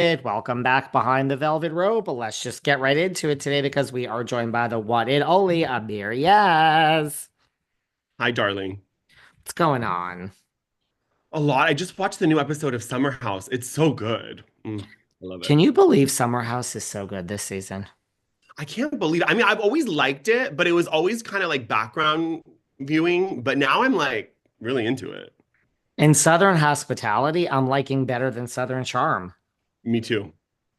Welcome back behind the velvet rope. Let's just get right into it today because we are joined by the one and only Amir. Yes. Hi, darling. What's going on? A lot. I just watched the new episode of Summer House. It's so good. I love it. Can you believe Summer House is so good this season? I can't believe it. I mean, I've always liked it, but it was always kind of like background viewing. But now I'm like really into it. In Southern Hospitality, I'm liking better than Southern Charm. Me too.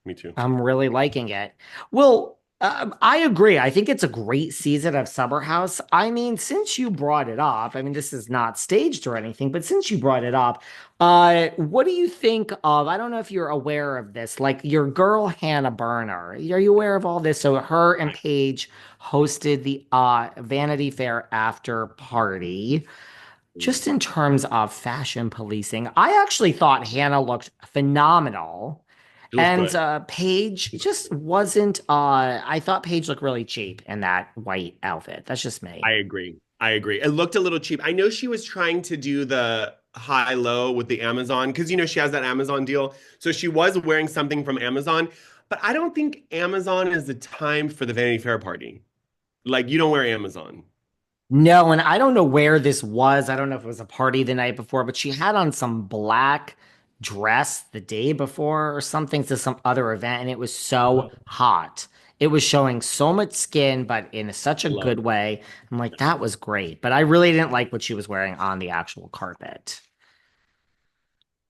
Me too. I'm really liking it. Well, I agree. I think it's a great season of Summer House. I mean, since you brought it up, I mean, this is not staged or anything, but since you brought it up, what do you think of? I don't know if you're aware of this, like your girl Hannah Berner. Are you aware of all this? So her and Paige hosted the Vanity Fair after party. Just in terms of fashion policing, I actually thought Hannah looked phenomenal. It was And good. Paige just wasn't I thought Paige looked really cheap in that white outfit. That's just me. I agree. I agree. It looked a little cheap. I know she was trying to do the high low with the Amazon because she has that Amazon deal. So she was wearing something from Amazon, but I don't think Amazon is the time for the Vanity Fair party. Like you don't wear Amazon. No, and I don't know where this was. I don't know if it was a party the night before, but she had on some black dress the day before or something to some other event, and it was so Oh, hot. It was showing so much skin, but in such a love good way. I'm like, that was great. But I really didn't like what she was wearing on the actual carpet.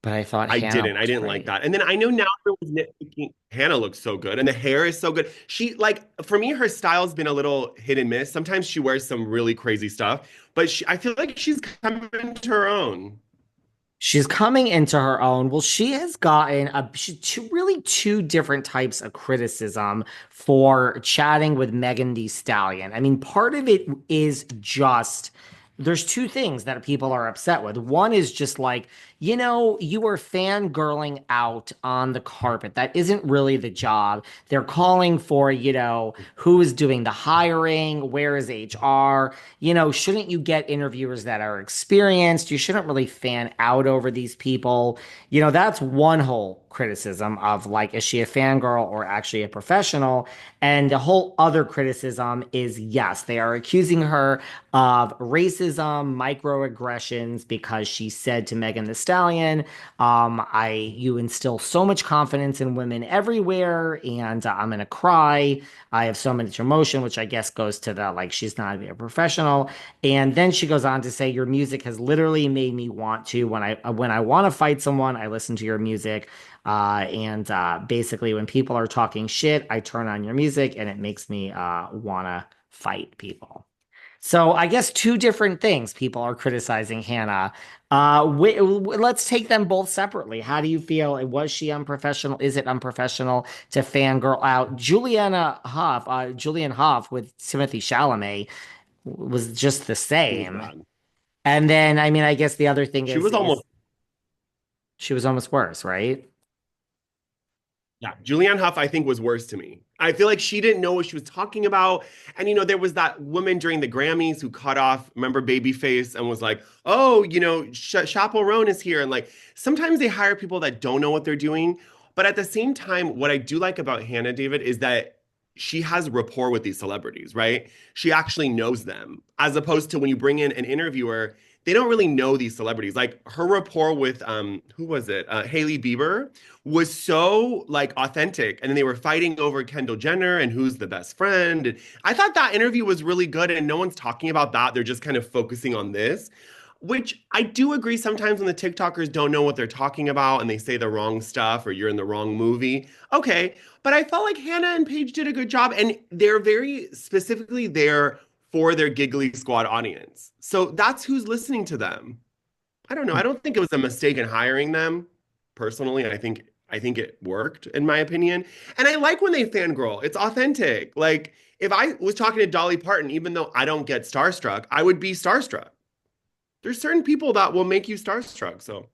But I thought I Hannah didn't. I looked didn't like great. that. And then I know now there was nitpicking. Hannah looks so good, and the hair is so good. She like for me, her style's been a little hit and miss. Sometimes she wears some really crazy stuff, but I feel like she's coming to her own. She's coming into her own. Well, she has gotten really two different types of criticism for chatting with Megan Thee Stallion. I mean, part of it is just there's two things that people are upset with. One is just like, you are fangirling out on the carpet. That isn't really the job. They're calling for, who is doing the hiring, where is HR? Shouldn't you get interviewers that are experienced? You shouldn't really fan out over these people. That's one whole criticism of like, is she a fangirl or actually a professional? And the whole other criticism is yes, they are accusing her of racism, microaggressions, because she said to Megan Thee Stallion, you instill so much confidence in women everywhere, and I'm gonna cry. I have so much emotion, which I guess goes to the like she's not a professional. And then she goes on to say, "Your music has literally made me want to when I want to fight someone, I listen to your music. And basically, when people are talking shit, I turn on your music, and it makes me want to fight people." So I guess two different things people are criticizing Hannah. Let's take them both separately. How do you feel? Was she unprofessional? Is it unprofessional to fangirl out? Julian Hough with Timothy Chalamet was just the It was same. bad. And then, I mean, I guess the other thing She is was is almost she was almost worse, right? Yeah, Julianne Hough, I think, was worse to me. I feel like she didn't know what she was talking about. And, there was that woman during the Grammys who cut off, remember Babyface, and was like, oh, Chaperone is here. And like, sometimes they hire people that don't know what they're doing. But at the same time, what I do like about Hannah David is that she has rapport with these celebrities, right? She actually knows them, as opposed to when you bring in an interviewer, they don't really know these celebrities. Like her rapport with who was it? Hailey Bieber was so like authentic. And then they were fighting over Kendall Jenner and who's the best friend. And I thought that interview was really good. And no one's talking about that. They're just kind of focusing on this, which I do agree sometimes when the TikTokers don't know what they're talking about and they say the wrong stuff or you're in the wrong movie. Okay. But I felt like Hannah and Paige did a good job. And they're very specifically there for their Giggly Squad audience. So that's who's listening to them. I don't know. I don't think it was a mistake in hiring them personally. I think it worked in my opinion. And I like when they fangirl. It's authentic. Like if I was talking to Dolly Parton, even though I don't get starstruck, I would be starstruck. There's certain people that will make you starstruck. So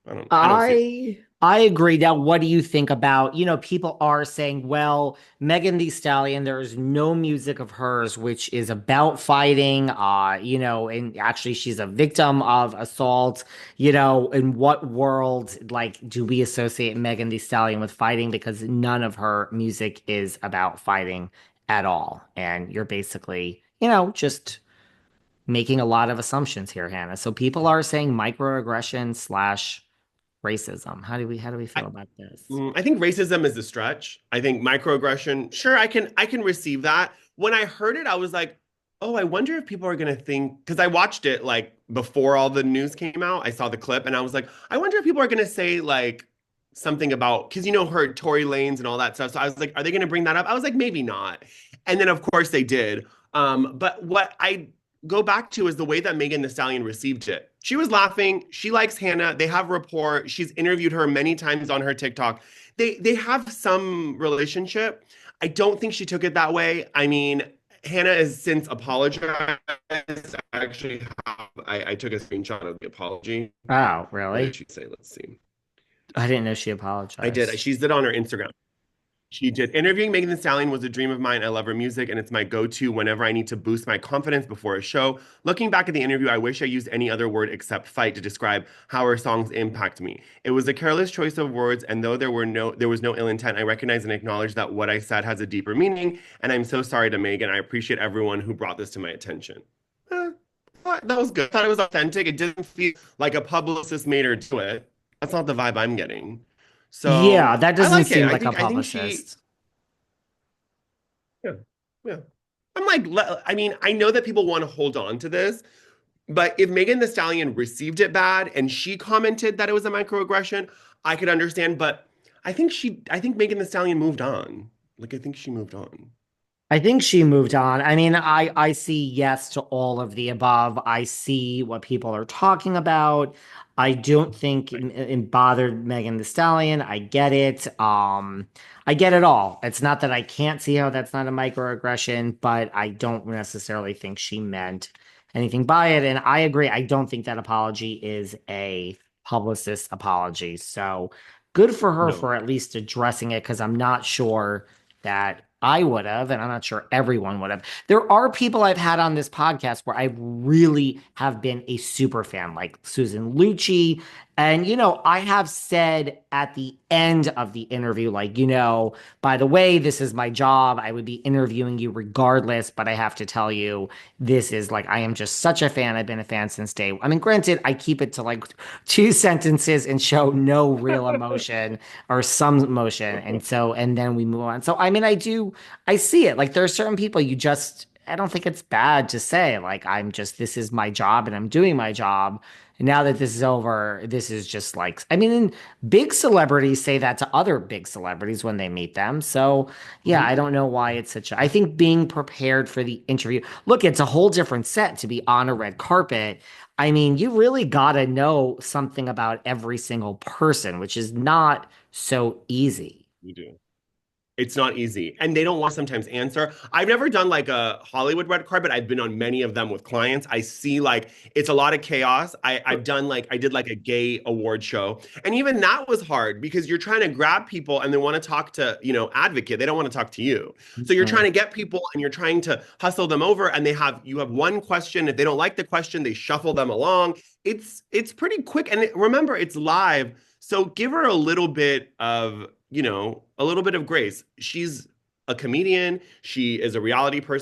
I don't see it. I agree. Now, what do you think about, people are saying, well, Megan Thee Stallion, there is no music of hers which is about fighting, and actually she's a victim of assault. In what world like do we associate Megan Thee Stallion with fighting? Because none of her music is about fighting at all. And you're basically, just making a lot of assumptions here, Hannah. So people are saying microaggression slash racism. How do we feel about this? I think racism is a stretch. I think microaggression, sure, I can receive that. When I heard it, I was like, oh, I wonder if people are gonna think because I watched it like before all the news came out. I saw the clip and I was like, I wonder if people are gonna say like something about because her Tory Lanes and all that stuff. So I was like, are they gonna bring that up? I was like, maybe not. And then of course they did. But what I go back to is the way that Megan Thee Stallion received it. She was laughing. She likes Hannah. They have rapport. She's interviewed her many times on her TikTok. They have some relationship. I don't think she took it that way. I mean, Hannah has since apologized. I actually I took a screenshot of the apology. Oh, What did really? she say? Let's see. I didn't know she I did. apologized. She did on her Instagram. She did. Interviewing Megan Thee Stallion was a dream of mine. I love her music, and it's my go-to whenever I need to boost my confidence before a show. Looking back at the interview, I wish I used any other word except fight to describe how her songs impact me. It was a careless choice of words, and though there was no ill intent, I recognize and acknowledge that what I said has a deeper meaning, and I'm so sorry to Megan. I appreciate everyone who brought this to my attention. Eh, that was good. I thought it was authentic. It didn't feel like a publicist made her do it. That's not the vibe I'm getting. Yeah, So that I doesn't like it. seem I like a think I think she publicist. yeah. Yeah. I'm like, I mean, I know that people want to hold on to this, but if Megan Thee Stallion received it bad and she commented that it was a microaggression, I could understand. But I think Megan Thee Stallion moved on. Like, I think she moved on. I think she moved on. I mean, I see yes to all of the above. I see what people are talking about. I don't think Right. it bothered Megan Thee Stallion. I get it. I get it all. It's not that I can't see how that's not a microaggression, but I don't necessarily think she meant anything by it. And I agree. I don't think that apology is a publicist apology. So good for her No. for at least addressing it because I'm not sure that I would have, and I'm not sure everyone would have. There are people I've had on this podcast where I really have been a super fan, like Susan Lucci. And, I have said at the end of the interview, like, by the way, this is my job. I would be interviewing you regardless, but I have to tell you, this is like, I am just such a fan. I've been a fan since day. I mean, granted, I keep it to like two sentences and show no real emotion or some emotion. And then we move on. So, I mean, I see it. Like there are certain people I don't think it's bad to say, like, this is my job and I'm doing my job. And now that this is over, this is just like, I mean, and big celebrities say that to other big celebrities when they meet them. So, yeah, I Mhm. don't know why I think being prepared for the interview, look, it's a whole different set to be on a red carpet. I mean, you really got to know something about every single person, which is not so easy. You do. It's not easy. And they don't want to sometimes answer. I've never done like a Hollywood red carpet. I've been on many of them with clients. I see like it's a lot of chaos. I've done like I did like a gay award show. And even that was hard because you're trying to grab people and they want to talk to, advocate. They don't want to talk to you. So you're trying Mhm. to get people and you're trying to hustle them over and you have one question. If they don't like the question, they shuffle them along. It's pretty quick. And remember, it's live. So give her a little bit of a little bit of grace. She's a comedian. She is a reality person.